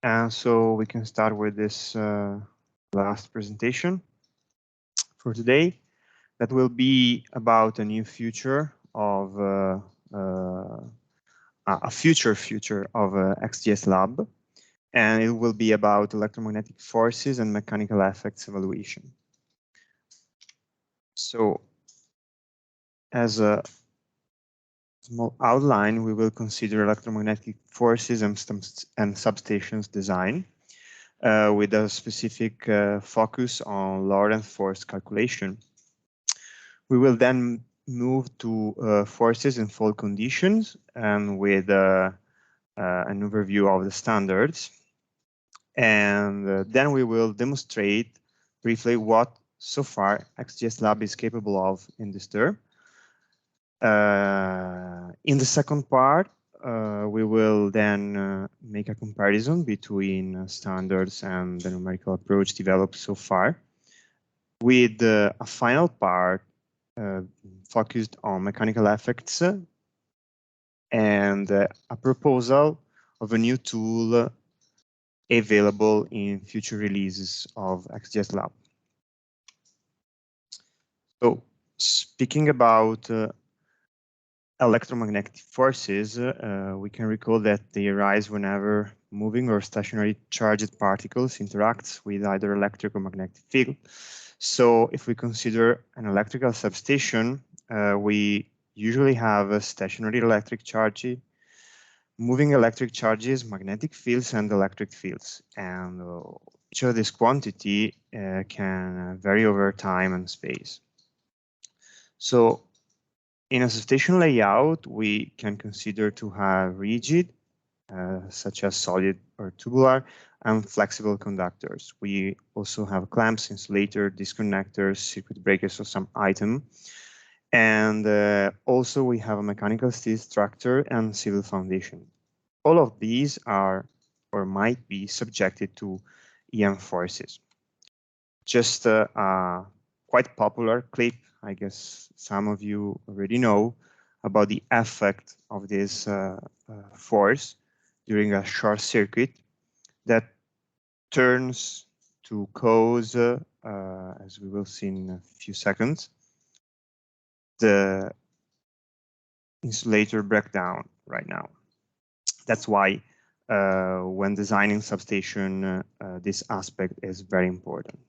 And so we can start with this last presentation for today. That will be about a new future of a future of XGSLab, and it will be about electromagnetic forces and mechanical effects evaluation. So, as a small outline, we will consider electromagnetic forces and substations design with a specific focus on Lorentz force calculation. We will then move to forces in fault conditions and with an overview of the standards. And then we will demonstrate briefly what so far XGSLab is capable of in this term. In the second part, we will then make a comparison between standards and the numerical approach developed so far, with a final part focused on mechanical effects and a proposal of a new tool available in future releases of XGSLab. So, speaking about electromagnetic forces, we can recall that they arise whenever moving or stationary charged particles interact with either electric or magnetic field. So if we consider an electrical substation, we usually have a stationary electric charge, moving electric charges, magnetic fields, and electric fields. And each of this quantity can vary over time and space. So in a substation layout, we can consider to have rigid, such as solid or tubular, and flexible conductors. We also have clamps, insulator, disconnectors, circuit breakers, or some item. And also we have a mechanical steel structure and civil foundation. All of these are or might be subjected to EM forces. Just a quite popular clip, I guess some of you already know, about the effect of this force during a short circuit that turns to cause, as we will see in a few seconds, the insulator breakdown right now. That's why when designing substation, this aspect is very important.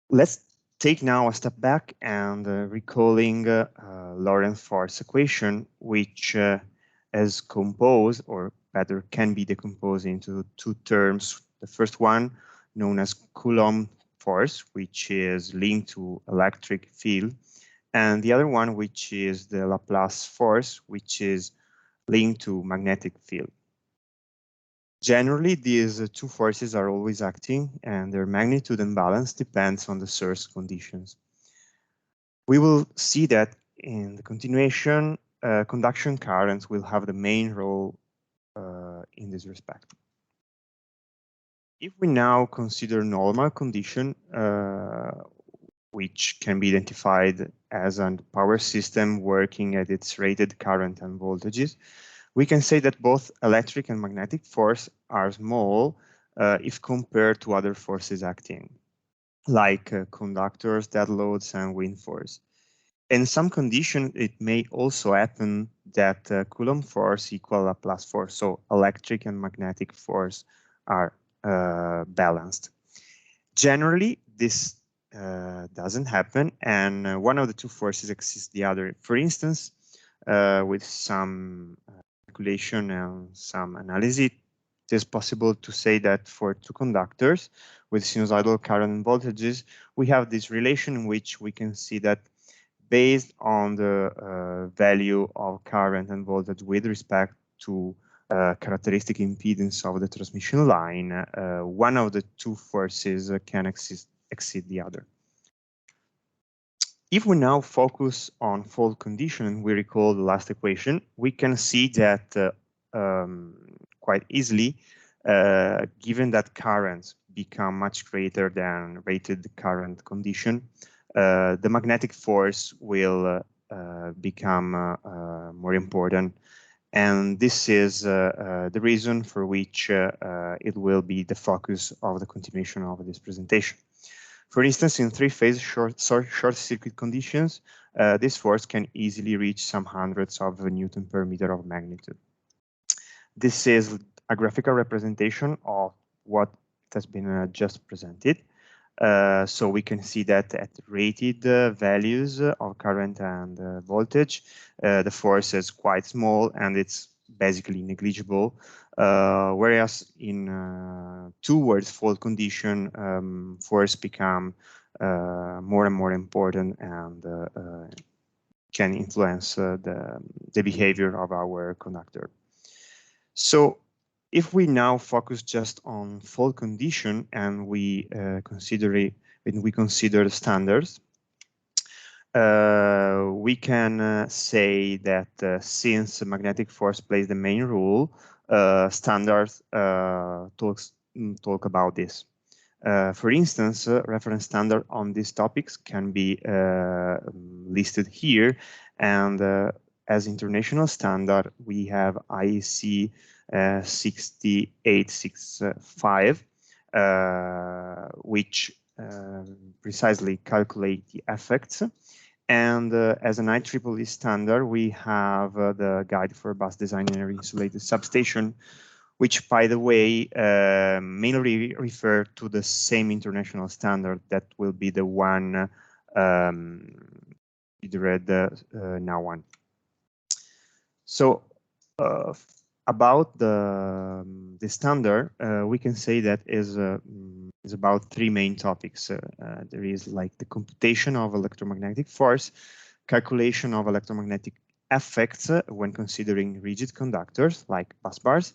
Let's take now a step back and recalling Lorentz force equation, which is composed, or better can be decomposed into two terms. The first one known as Coulomb force, which is linked to electric field, and the other one which is the Laplace force, which is linked to magnetic field. Generally, these two forces are always acting, and their magnitude and balance depends on the source conditions. We will see that in the continuation, conduction currents will have the main role in this respect. If we now consider normal condition, which can be identified as a power system working at its rated current and voltages, we can say that both electric and magnetic force are small if compared to other forces acting, like conductors, dead loads, and wind force. In some conditions, it may also happen that Coulomb force equal Laplace force, so electric and magnetic force are balanced. Generally, this doesn't happen, and one of the two forces exceeds the other. For instance, with some calculation and some analysis, it is possible to say that for two conductors with sinusoidal current and voltages, we have this relation in which we can see that based on the value of current and voltage with respect to characteristic impedance of the transmission line, one of the two forces can exceed the other. If we now focus on fault condition, we recall the last equation, we can see that quite easily, given that currents become much greater than rated current condition, the magnetic force will become more important, And this is the reason for which it will be the focus of the continuation of this presentation. For instance, in three-phase short circuit conditions, this force can easily reach some hundreds of Newton per meter of magnitude. This is a graphical representation of what has been just presented. So we can see that at rated values of current and voltage, the force is quite small and it's basically negligible. Whereas in towards fault condition, force become more and more important and can influence the behavior of our conductor. So if we now focus just on fault condition and we consider the standards, we can say that since magnetic force plays the main role, standards talk about this. For instance, reference standard on these topics can be listed here, and as international standard, we have IEC 6865, which precisely calculate the effects. And as an IEEE standard, we have the Guide for Bus Design in an Insulated Substation, which, by the way, mainly refer to the same international standard that will be the one you read now on. So about the standard, we can say that is about three main topics. There is like the computation of electromagnetic force, calculation of electromagnetic effects when considering rigid conductors like bus bars,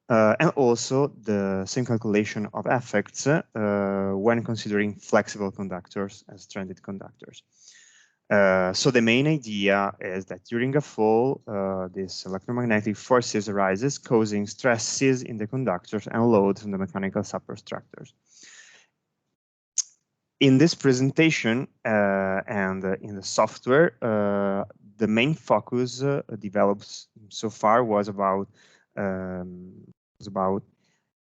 and also the same calculation of effects when considering flexible conductors as stranded conductors. So the main idea is that during a fall, this electromagnetic forces arises, causing stresses in the conductors and loads on the mechanical superstructures. In this presentation and in the software, the main focus developed so far was about EM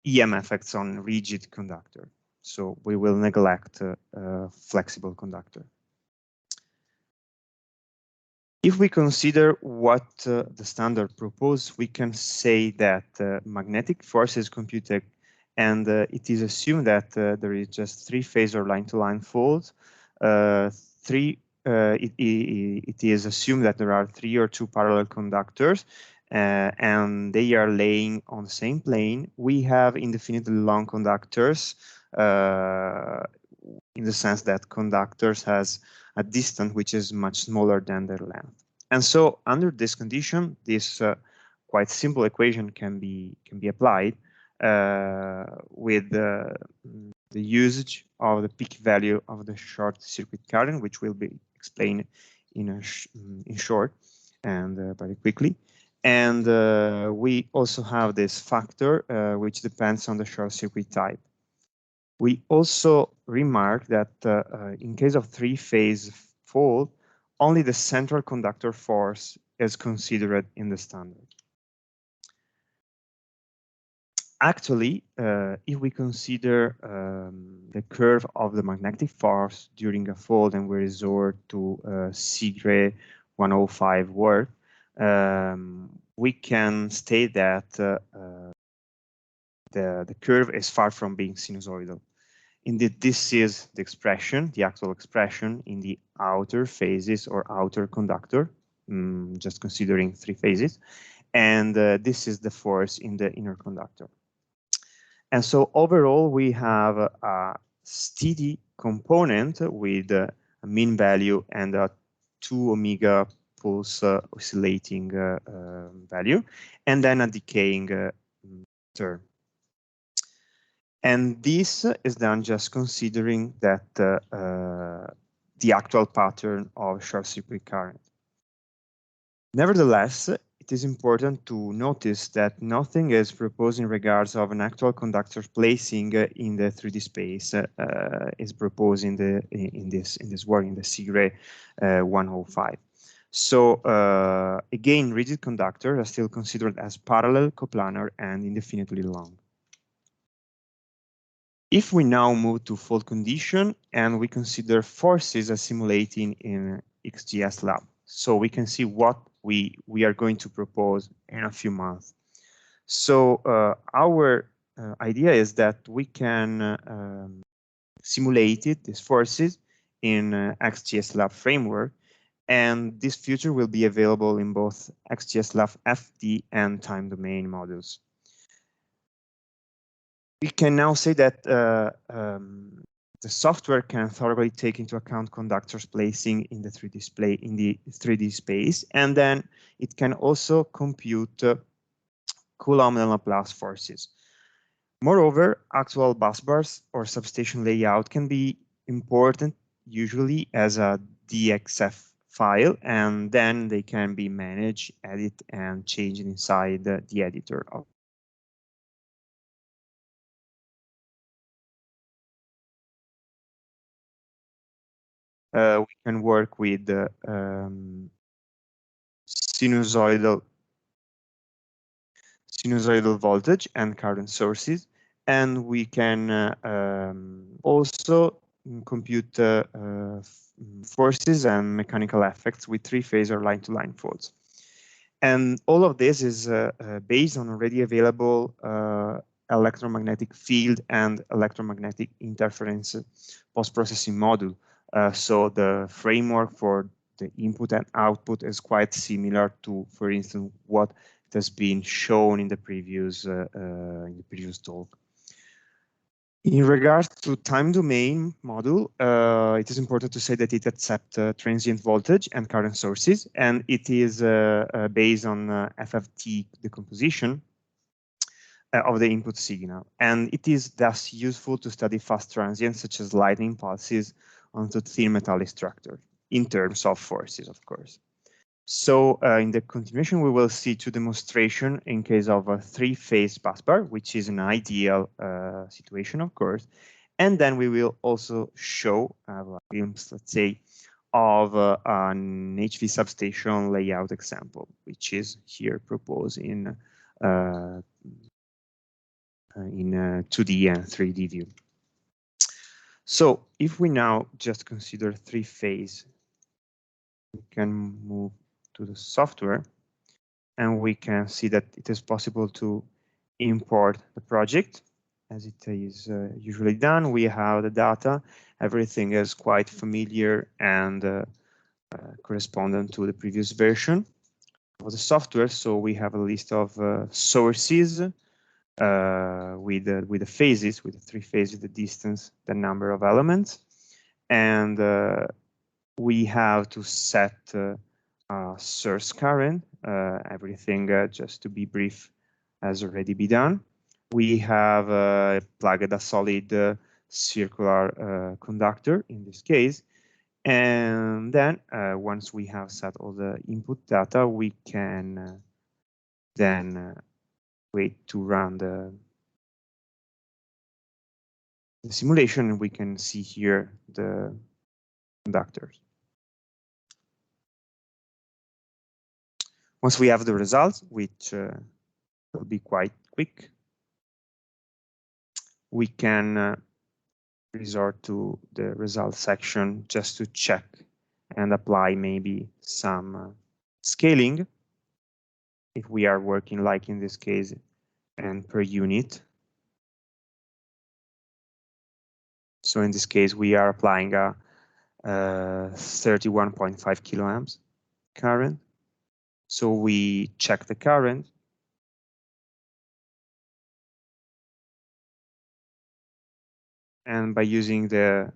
effects on rigid conductor. So we will neglect flexible conductor. If we consider what the standard proposed, we can say that magnetic force is computed and it is assumed that there is just three-phase or line-to-line fault. It is assumed that there are three or two parallel conductors and they are laying on the same plane. We have indefinitely long conductors in the sense that conductors has a distance which is much smaller than their length. And so under this condition, this quite simple equation can be applied with the usage of the peak value of the short circuit current, which will be explained in short and very quickly. And we also have this factor which depends on the short circuit type. We also remark that in case of three-phase fault, only the central conductor force is considered in the standard. Actually, if we consider the curve of the magnetic force during a fault and we resort to Segre 105 work, we can state that the curve is far from being sinusoidal. Indeed, this is the expression, the actual expression in the outer phases or outer conductor, just considering three phases. And this is the force in the inner conductor. And so overall, we have a steady component with a mean value and a 2 omega pulse oscillating value, and then a decaying term. And this is done just considering that the actual pattern of short circuit current. Nevertheless, it is important to notice that nothing is proposed in regards of an actual conductor placing in the 3D space is proposed in this work in the Segre 105. So again, rigid conductors are still considered as parallel, coplanar, and indefinitely long. If we now move to fault condition and we consider forces as simulating in XGSLab, so we can see what we are going to propose in a few months. So our idea is that we can simulate these forces in XGSLab framework, and this feature will be available in both XGSLab FD and time domain modules. We can now say that the software can thoroughly take into account conductors placing in the 3D space, and then it can also compute Coulomb and Laplace forces. Moreover, actual bus bars or substation layout can be important usually as a DXF file, and then they can be managed, edited, and changed inside the editor. We can work with sinusoidal voltage and current sources, and we can also compute forces and mechanical effects with three-phase or line-to-line faults. And all of this is based on already available electromagnetic field and electromagnetic interference post-processing module. So the framework for the input and output is quite similar to, for instance, what has been shown in the previous talk. In regards to time domain module, it is important to say that it accepts transient voltage and current sources, and it is based on FFT decomposition of the input signal. And it is thus useful to study fast transients such as lightning pulses onto thin metallic structure in terms of forces, of course. So in the continuation, we will see two demonstrations in case of a three-phase busbar, which is an ideal situation, of course. And then we will also show a glimpse, let's say, of an HV substation layout example, which is here proposed in 2D and 3D view. So if we now just consider three-phase, we can move to the software, and we can see that it is possible to import the project as it is usually done. We have the data, everything is quite familiar and correspondent to the previous version of the software. So we have a list of sources with the phases, with the three phases, the distance, the number of elements, and we have to set source current, everything just to be brief has already been done. We have plugged a solid circular conductor in this case, and then once we have set all the input data, we can then wait to run the simulation, and we can see here the conductors. Once we have the results, which will be quite quick, we can resort to the results section just to check and apply maybe some scaling if we are working, like in this case, and per unit. So in this case, we are applying a 31.5 kiloamps current. So we check the current. And by using the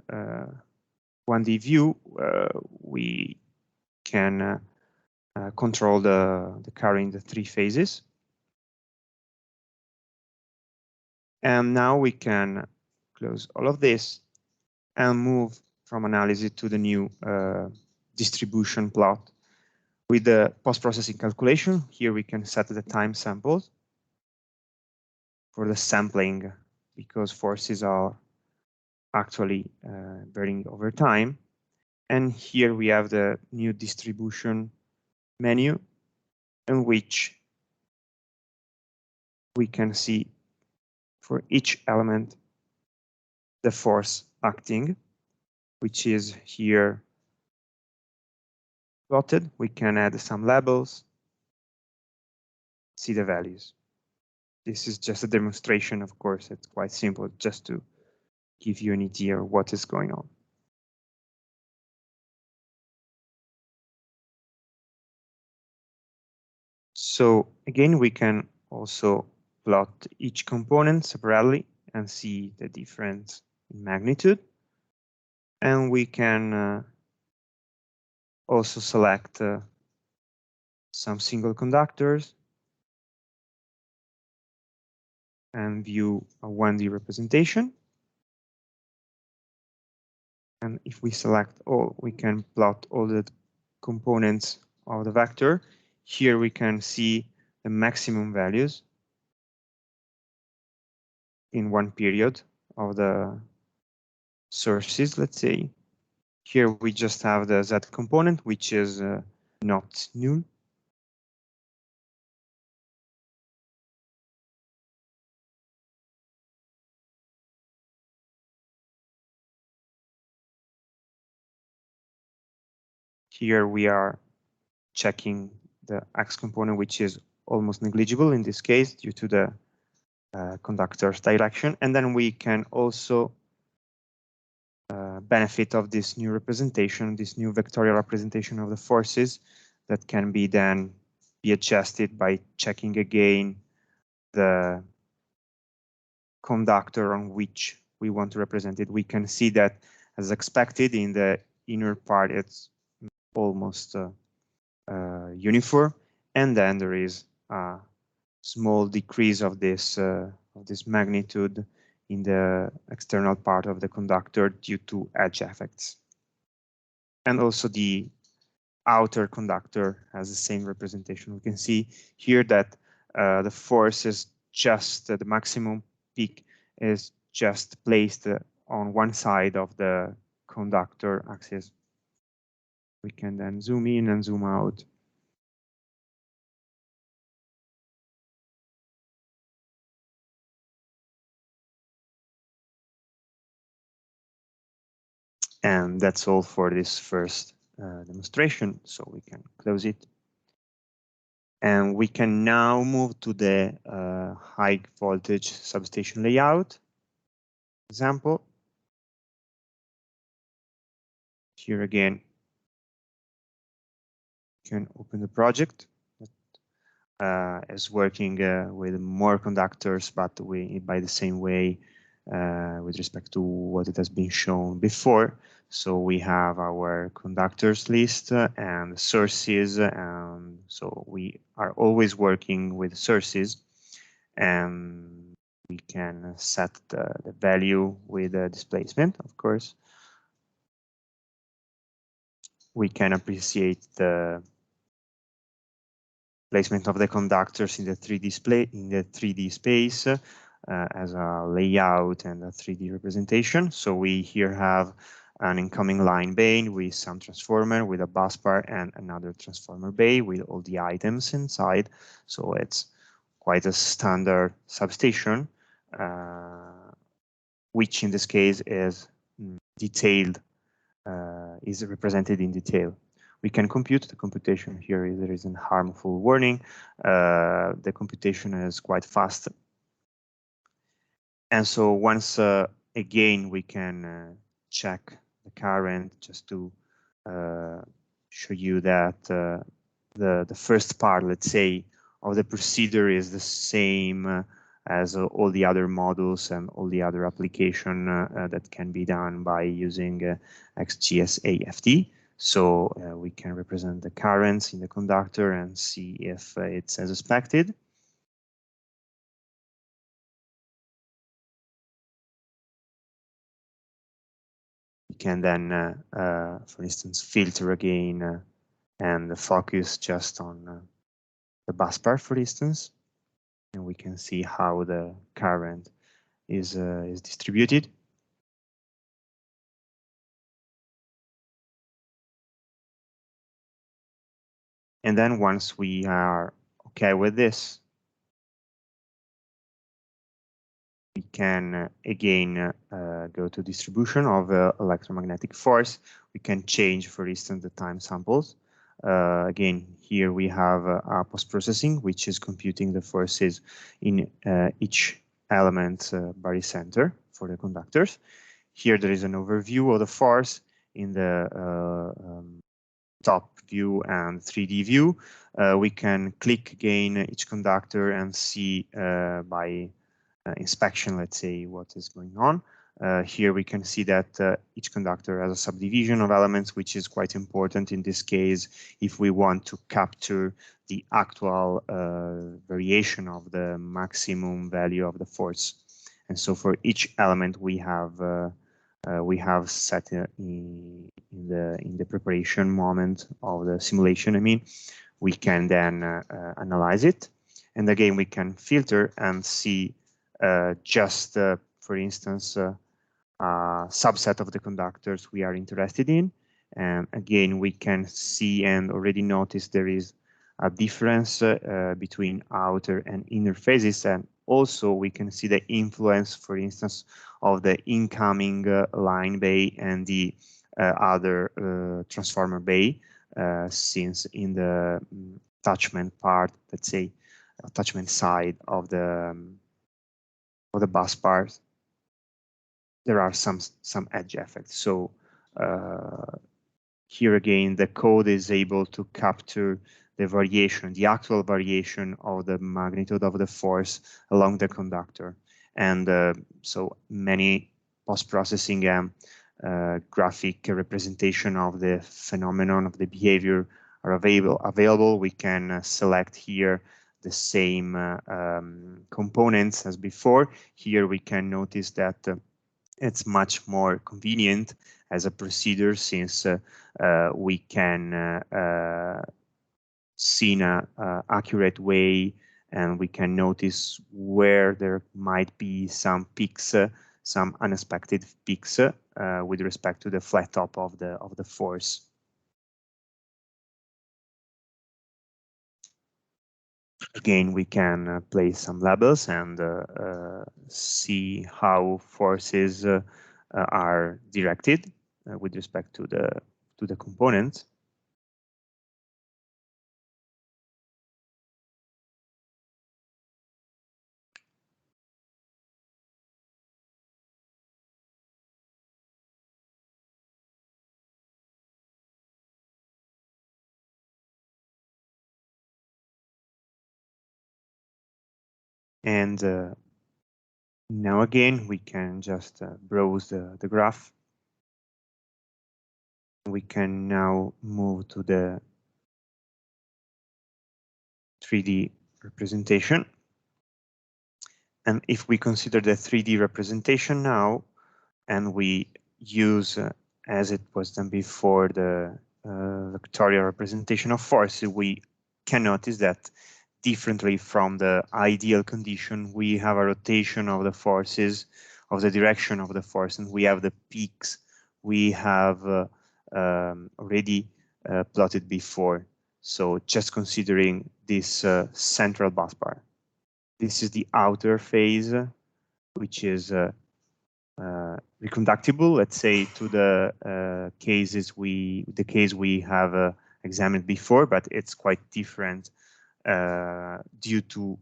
1D view, we can control the current in the three phases. And now we can close all of this and move from analysis to the new distribution plot with the post-processing calculation. Here we can set the time samples for the sampling because forces are actually varying over time. And here we have the new distribution menu in which we can see for each element the force acting, which is here plotted. We can add some labels, see the values. This is just a demonstration, of course. It's quite simple, just to give you an idea of what is going on. So again, we can also plot each component separately and see the difference in magnitude. And we can also select some single conductors and view a 1D representation. And if we select all, we can plot all the components of the vector. Here we can see the maximum values in one period of the sources, let's say. Here we just have the Z component, which is not null. Here we are checking the X component, which is almost negligible in this case due to the conductor's direction. And then we can also benefit of this new representation, this new vectorial representation of the forces that can be then be adjusted by checking again the conductor on which we want to represent it. We can see that, as expected, in the inner part it's almost uniform, and then there is a small decrease of this magnitude in the external part of the conductor due to edge effects. And also the outer conductor has the same representation. We can see here that the force is just the maximum peak is just placed on one side of the conductor axis. We can then zoom in and zoom out. And that's all for this first demonstration, so we can close it. And we can now move to the high voltage substation layout example. Here again, you can open the project. Is working with more conductors, but by the same way with respect to what it has been shown before. So we have our conductors list and sources, and so we are always working with sources, and we can set the value with the displacement, of course. We can appreciate the placement of the conductors in the 3D space as a layout and a 3D representation. So we here have an incoming line bay with some transformer with a bus bar and another transformer bay with all the items inside. So it's quite a standard substation, which in this case is detailed, is represented in detail. We can compute the computation here. There is a harmful warning. The computation is quite fast. And so once again, we can check the current just to show you that the first part, let's say, of the procedure is the same as all the other models and all the other application that can be done by using XGSLab. So we can represent the currents in the conductor and see if it's as expected. We can then, for instance, filter again and focus just on the bus bar, for instance, and we can see how the current is distributed. And then once we are okay with this, we can again go to distribution of electromagnetic force. We can change, for instance, the time samples. Again, here we have our post-processing, which is computing the forces in each element barycenter for the conductors. Here there is an overview of the force in the top view and 3D view. We can click again each conductor and see by inspection, let's say, what is going on. Here we can see that each conductor has a subdivision of elements, which is quite important in this case if we want to capture the actual variation of the maximum value of the force. And so for each element we have set in the preparation moment of the simulation. I mean, we can then analyze it, and again we can filter and see just, for instance, a subset of the conductors we are interested in. And again, we can see and already notice there is a difference between outer and inner phases, and also we can see the influence, for instance, of the incoming line bay and the other transformer bay, since in the attachment part, let's say, attachment side of the bus bars, there are some edge effects. So here again, the code is able to capture the variation, the actual variation of the magnitude of the force along the conductor. And so many post-processing graphic representation of the phenomenon of the behavior are available. We can select here the same components as before. Here we can notice that it's much more convenient as a procedure, since we can see in an accurate way, and we can notice where there might be some peaks, some unexpected peaks with respect to the flat top of the force. Again, we can place some labels and see how forces are directed with respect to the components. And now again, we can just browse the graph. We can now move to the 3D representation. And if we consider the 3D representation now, and we use, as it was done before, the vectorial representation of force, we can notice that differently from the ideal condition, we have a rotation of the forces, of the direction of the force, and we have the peaks we have already plotted before. So just considering this central bus bar. This is the outer phase, which is reconductible, let's say, to the case we have examined before, but it's quite different due to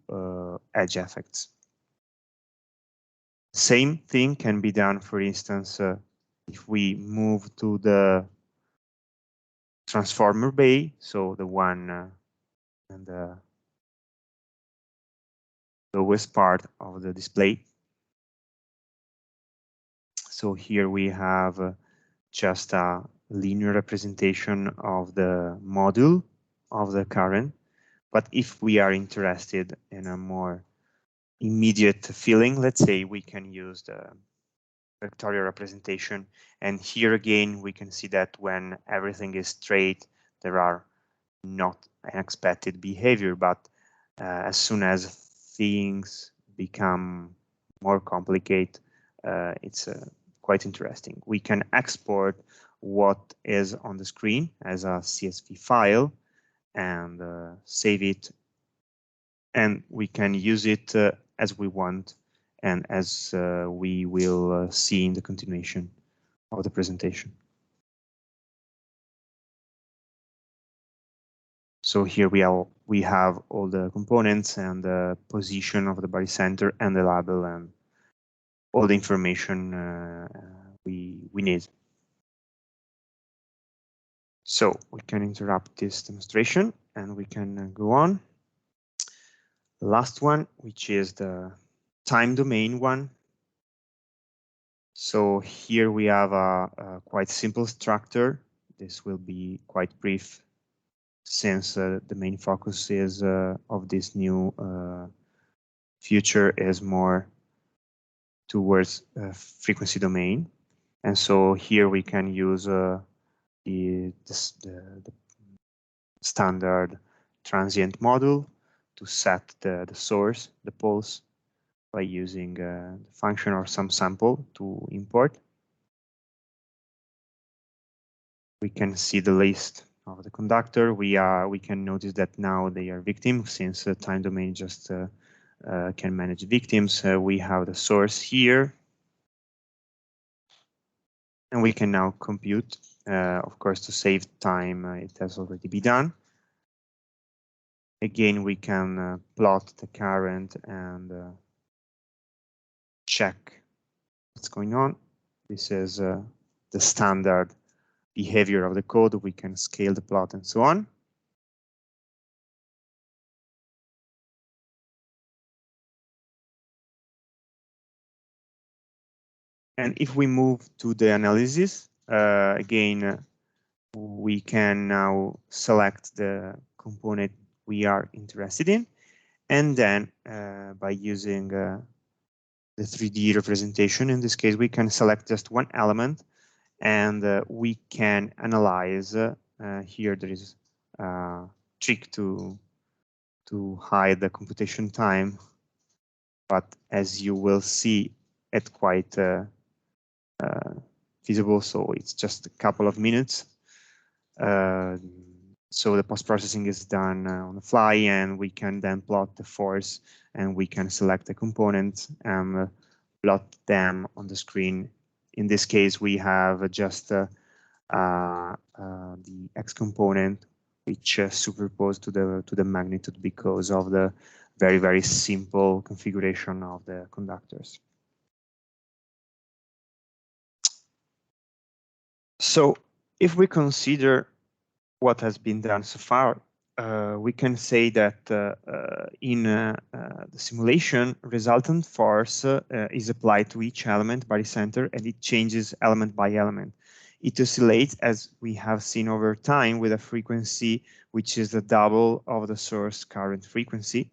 edge effects. Same thing can be done, for instance, if we move to the transformer bay, so the one and the lowest part of the display. So here we have just a linear representation of the module of the current. But if we are interested in a more immediate feeling, let's say, we can use the vectorial representation. And here again, we can see that when everything is straight, there are not unexpected behavior. But as soon as things become more complicated, it's quite interesting. We can export what is on the screen as a CSV file, and save it, and we can use it as we want and as we will see in the continuation of the presentation. So here we have all the components and the position of the body center and the label and all the information we need. So we can interrupt this demonstration and we can go on. The last one, which is the time domain one. So here we have a quite simple structure. This will be quite brief since the main focus is of this new feature is more towards frequency domain. And so here we can use the standard transient module to set the source, the pulse, by using the function or some sample to import. We can see the list of the conductor. We can notice that now they are victims since the time domain just can manage victims. We have the source here, and we can now compute. Of course, to save time, it has already been done. Again, we can plot the current and check what's going on. This is the standard behavior of the code. We can scale the plot and so on. And if we move to the analysis, again, we can now select the component we are interested in. And then by using the 3D representation, in this case, we can select just one element and we can analyze. Here there is a trick to hide the computation time, but as you will see, it's quite feasible, so it's just a couple of minutes. So the post-processing is done on the fly, and we can then plot the force, and we can select the components and plot them on the screen. In this case, we have just the X component, which superposed to the magnitude because of the very simple configuration of the conductors. So if we consider what has been done so far, we can say that in the simulation, resultant force is applied to each element by the center, and it changes element by element. It oscillates, as we have seen over time, with a frequency which is the double of the source current frequency,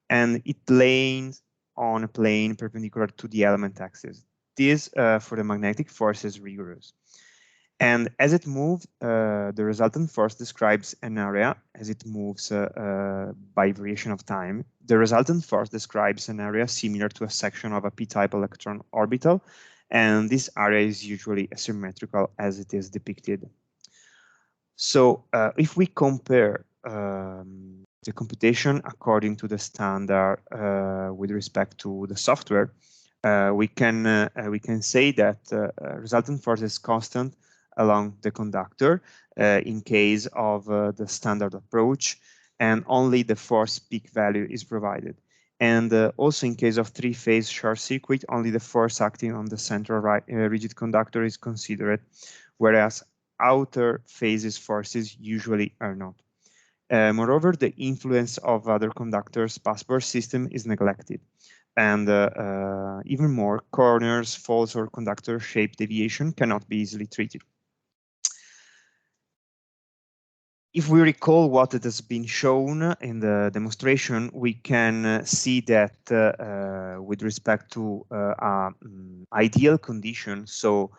and it lays on a plane perpendicular to the element axis. This, for the magnetic force, is rigorous. And as it moves, the resultant force describes an area as it moves by variation of time. The resultant force describes an area similar to a section of a p-type electron orbital, and this area is usually asymmetrical as it is depicted. So if we compare the computation according to the standard with respect to the software, we can say that resultant force is constant along the conductor in case of the standard approach, and only the force peak value is provided. And also in case of three-phase short circuit, only the force acting on the central rigid conductor is considered, whereas outer phases forces usually are not. Moreover, the influence of other conductors' passport system is neglected. And even more, corners, faults, or conductor shape deviation cannot be easily treated. If we recall what it has been shown in the demonstration, we can see that with respect to ideal conditions, so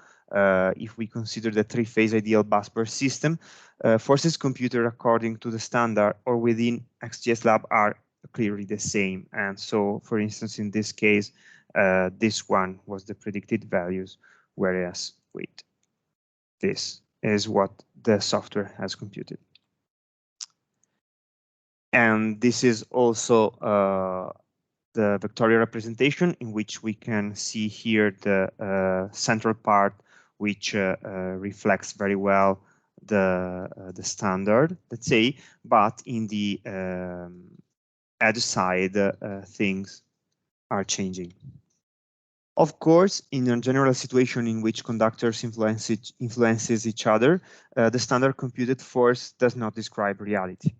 if we consider the three-phase ideal busbar system, forces computed according to the standard or within XGSLab are clearly the same. And so, for instance, in this case, this one was the predicted values, whereas, wait, this is what the software has computed. And this is also the vectorial representation, in which we can see here the central part, which reflects very well the standard, let's say, but in the edge side, things are changing. Of course, in a general situation in which conductors influences each other, the standard computed force does not describe reality.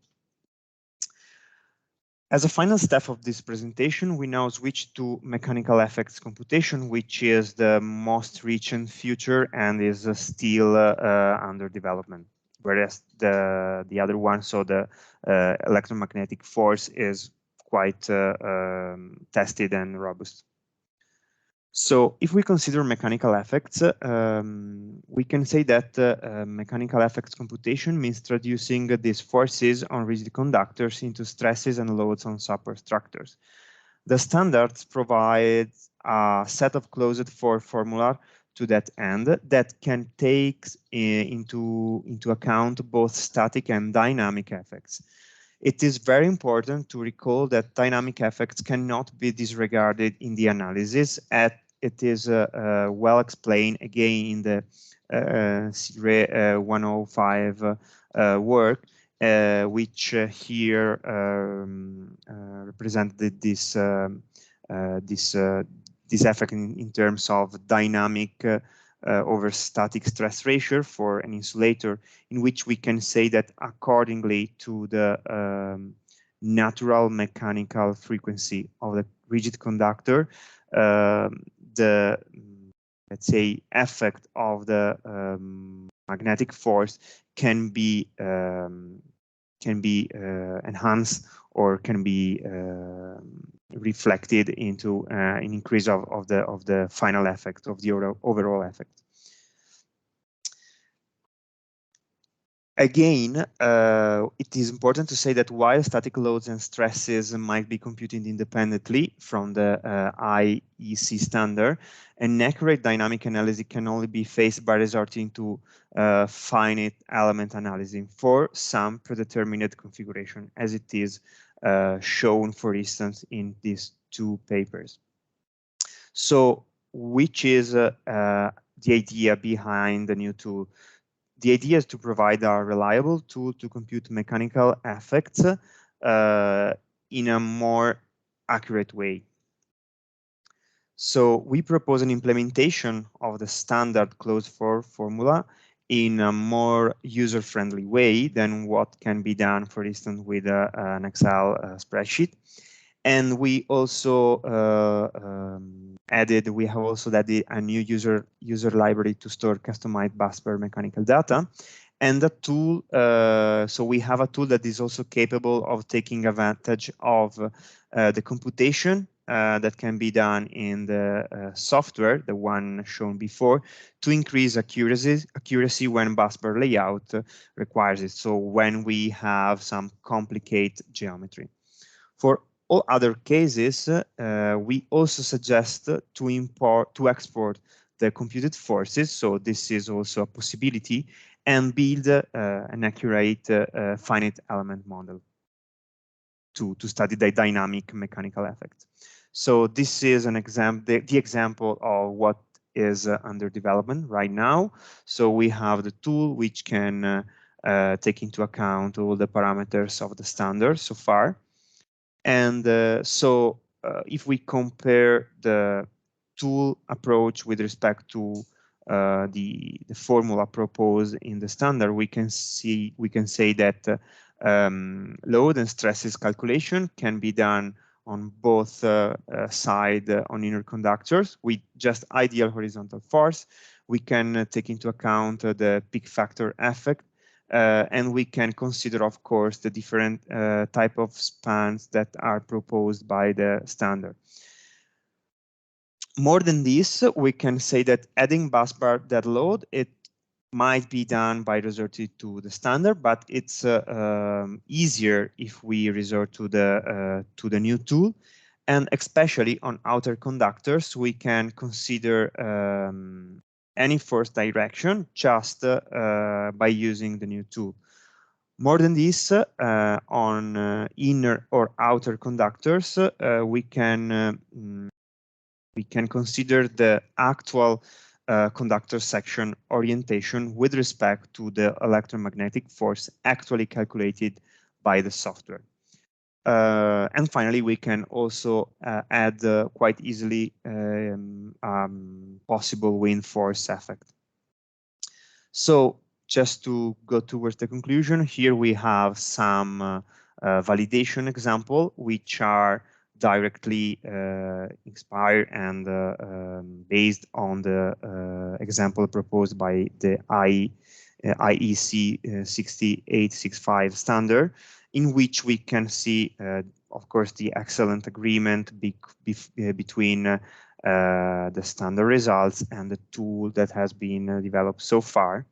As a final step of this presentation, we now switch to mechanical effects computation, which is the most recent future and is still under development. Whereas the other one, so the electromagnetic force, is quite tested and robust. So if we consider mechanical effects, we can say that mechanical effects computation means traducing these forces on rigid conductors into stresses and loads on superstructures. The standards provide a set of closed form formula to that end that can take into account both static and dynamic effects. It is very important to recall that dynamic effects cannot be disregarded in the analysis, as it is well explained again in the CIRE 105 work, which here represented this effect in terms of dynamic over static stress ratio for an insulator, in which we can say that accordingly to the natural mechanical frequency of the rigid conductor, the, let's say, effect of the magnetic force can be enhanced or can be reflected into an increase of the final effect of the overall effect. Again, it is important to say that while static loads and stresses might be computed independently from the IEC standard, an accurate dynamic analysis can only be faced by resorting to finite element analysis for some predetermined configuration, as it is shown, for instance, in these two papers. So, which is the idea behind the new tool? The idea is to provide a reliable tool to compute mechanical effects in a more accurate way. So we propose an implementation of the standard closed form formula in a more user-friendly way than what can be done, for instance, with an Excel spreadsheet. And we also we have also added a new user library to store customized busbar mechanical data. And the tool, so we have a tool that is also capable of taking advantage of the computation that can be done in the software, the one shown before, to increase accuracy when busbar layout requires it. So when we have some complicated geometry. For all other cases, we also suggest to export the computed forces. So this is also a possibility, and build an accurate finite element model to study the dynamic mechanical effect. So this is an example, the example of what is under development right now. So we have the tool which can take into account all the parameters of the standard so far. And so if we compare the tool approach with respect to the formula proposed in the standard, we can say that load and stresses calculation can be done on both sides on inner conductors with just ideal horizontal force. We can take into account the peak factor effect. And we can consider, of course, the different type of spans that are proposed by the standard. More than this, we can say that adding busbar dead load, it might be done by resorting to the standard, but it's easier if we resort to the new tool. And especially on outer conductors, we can consider any force direction just by using the new tool. More than this, on inner or outer conductors, we can consider the actual conductor section orientation with respect to the electromagnetic force actually calculated by the software. And finally, we can also add quite easily possible wind force effect. So just to go towards the conclusion, here we have some validation example, which are directly inspired and based on the example proposed by the IEC 6865 standard, in which we can see, of course, the excellent agreement between the standard results and the tool that has been developed so far.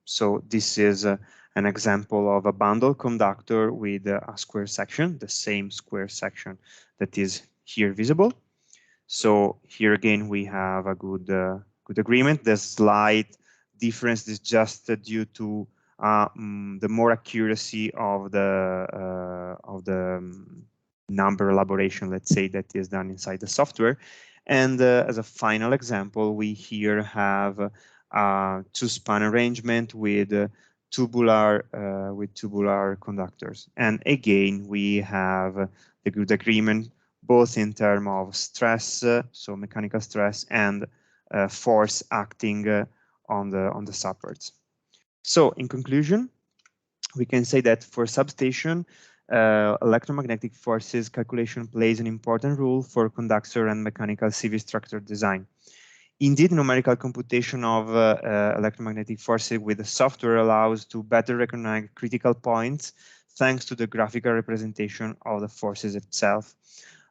So this is an example of a bundle conductor with a square section, the same square section that is here visible. So here again, we have a good agreement. The slight difference is just due to the more accuracy of the number elaboration, let's say, that is done inside the software. And as a final example, we here have two-span arrangement with tubular conductors. And again, we have the good agreement both in terms of stress, so mechanical stress, and force acting on the supports. So in conclusion, we can say that for substation, electromagnetic forces calculation plays an important role for conductor and mechanical civil structure design. Indeed, numerical computation of electromagnetic forces with the software allows to better recognize critical points thanks to the graphical representation of the forces itself.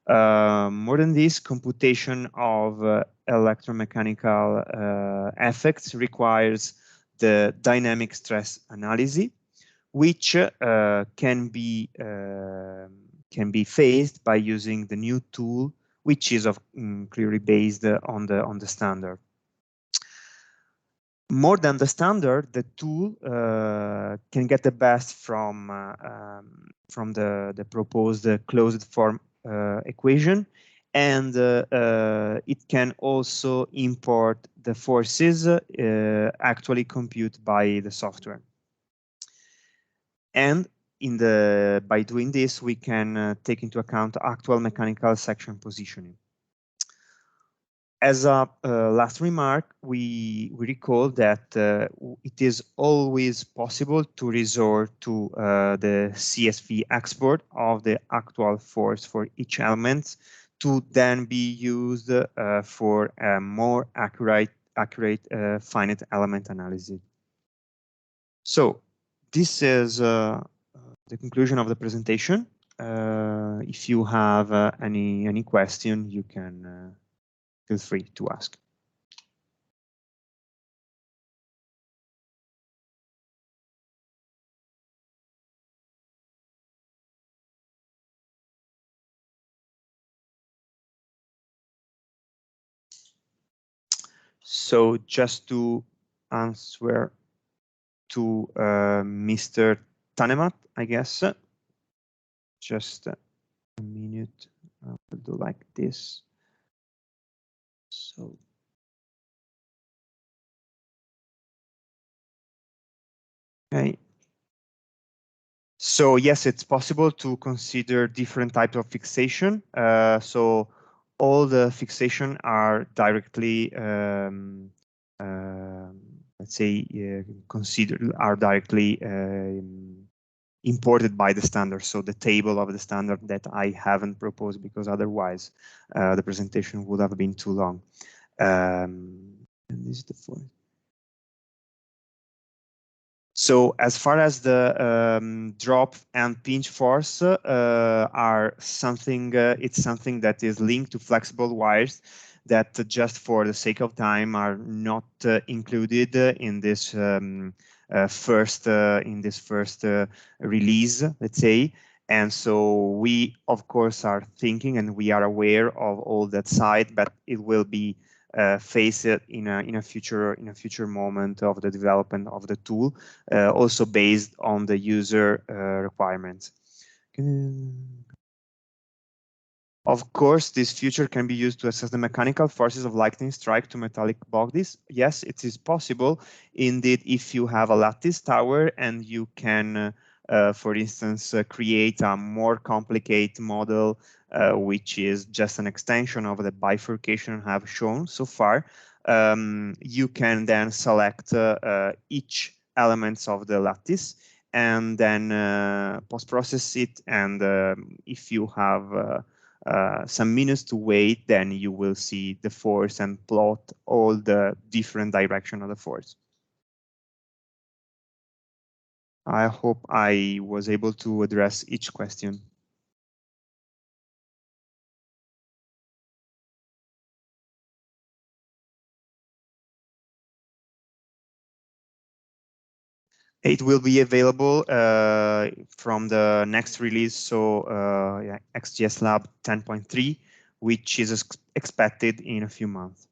More than this, computation of electromechanical effects requires the dynamic stress analysis, which can be phased by using the new tool, which is clearly based on the standard. More than the standard, the tool can get the best from the proposed closed form equation, and it can also import the forces actually computed by the software. And by doing this, we can take into account actual mechanical section positioning. As a last remark, we recall that it is always possible to resort to the CSV export of the actual force for each element to then be used for a more accurate finite element analysis. So this is the conclusion of the presentation. If you have any question, you can feel free to ask. So just to answer to Mr. Tanemat, I guess, just a minute, I'll do like this. So. Okay. So yes, it's possible to consider different types of fixation. So all the fixation are directly, let's say, are directly imported by the standard. So the table of the standard that I haven't proposed because otherwise the presentation would have been too long. And this is the point. So as far as the drop and pinch force are something, it's something that is linked to flexible wires that just for the sake of time are not included in this first release, let's say. And so we, of course, are thinking and we are aware of all that side, but it will be face it in a future moment of the development of the tool, also based on the user requirements. Of course, this feature can be used to assess the mechanical forces of lightning strike to metallic bodies. Yes, it is possible. Indeed, if you have a lattice tower and you can, for instance, create a more complicated model, which is just an extension of the bifurcation I have shown so far, you can then select each elements of the lattice and then post-process it. And if you have some minutes to wait, then you will see the force and plot all the different direction of the force. I hope I was able to address each question. It will be available from the next release, so XGSLab 10.3, which is expected in a few months.